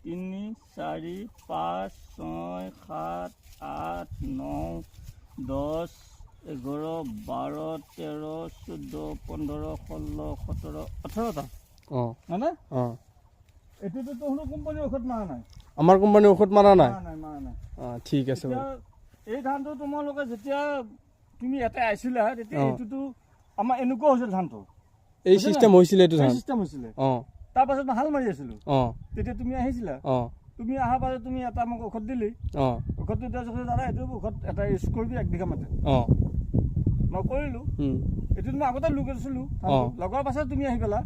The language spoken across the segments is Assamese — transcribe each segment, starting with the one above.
তিনি 4 5 6 7 8 9 10 11 12 13 14 15 16 17 18টা মানে এটোতো তোহনো কোম্পানীৰ ঔষধ মাৰা নাই আমাৰ কোম্পানীৰ ঔষধ মাৰা নাই মাৰা নাই ঠিক আছে বাৰু এই ধানটো তোমালোকে যেতিয়া তুমি ইয়াতে আইছিলা তেতিয়া এইটোতো আমাৰ এনেকুৱা হৈছিল ধানটো এই সিস্টেম হৈছিল এইটো ধান সিস্টেম হৈছিল তাৰ পাছত মই হাল মাৰি আছিলো তেতিয়া তুমি আহিছিলা তুমি অহাৰ পাছত তুমি এটা মোক ঔষধ দিলি ঔষধটো দিয়া পিছত দাদা এইটো ঔষধ এটা ইউজ কৰিবি 1 বিঘা মাটি মই কৰিলো এইটো মই আগতে লগাইছিলোঁ লগোৱাৰ পাছত তুমি আহি পেলা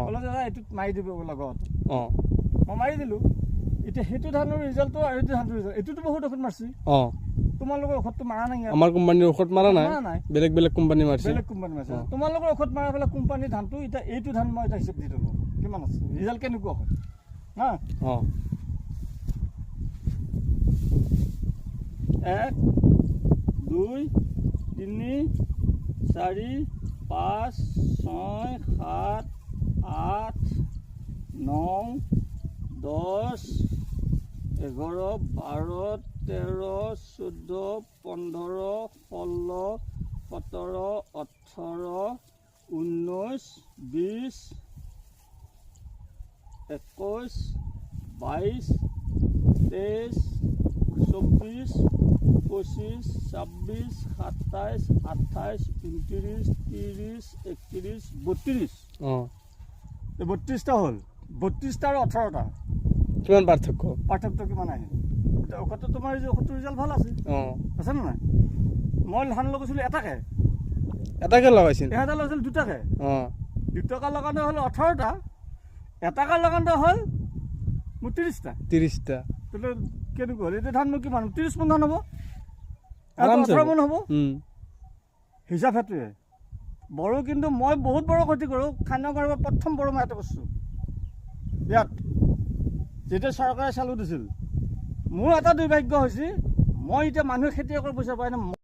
ক'লা দাদা এইটোত মাৰি দিব লগত মই মাৰি দিলোঁ এতিয়া সেইটো ধানৰ ৰিজাল্টটো আৰু এইটো ধানৰ ৰিজাল্ট এইটোতো বহুত ঔষধ মাৰিছে তোমালোকৰ ঔষধটো মাৰা নাই আমাৰ কোম্পানীৰ ঔষধ মাৰা নাই বেলেগ বেলেগ কোম্পানী মাৰিছে তোমালোকৰ ঔষধ মাৰা পেলাই কোম্পানীৰ ধানটো এতিয়া এইটো ধান মই এটা হিচাপ দি দিব কিমান আছে ৰিজাল্ট কেনেকুৱা হয় হা 1 2 3 4 5 6 7 8 9 10 11 12 13 14 15 16 17 18 19 20 21 22 23 24 25 26 27 28 29 30 31 32 32টা হ'ল 32টা আৰু 18টা কিমান পাৰ্থক্য কিমান আহে এতিয়া ঔষধটো তোমাৰ ঔষধটোৰ ৰিজাল্ট ভাল আছে নে নাই মই ধান লগাইছিলোঁ এটাকে লগাইছিল এটা লগাইছিল দুটাকে দুটাকে লগাওঁতে হ'ল 18টা এটাকে লগাওঁতে হ'ল মোৰ 30টা তেতিয়াহ'লে কেনেকুৱা হ'ল এতিয়া ধান মোৰ কিমান 30 মোন ধান হ'ব 18 মোন হ'ব হিচাপ সেইটোৱে বড়ো কিন্তু মই বহুত বড়ো খেতি কৰোঁ খান্যগড়ৰ প্ৰথম বড়ো মই ইয়াতে কৰিছোঁ ইয়াত যেতিয়া চৰকাৰে চালু দিছিল মোৰ এটা দুৰ্ভাগ্য হৈছে মই এতিয়া মানুহে খেতিয়কৰ পইচা পাই নাই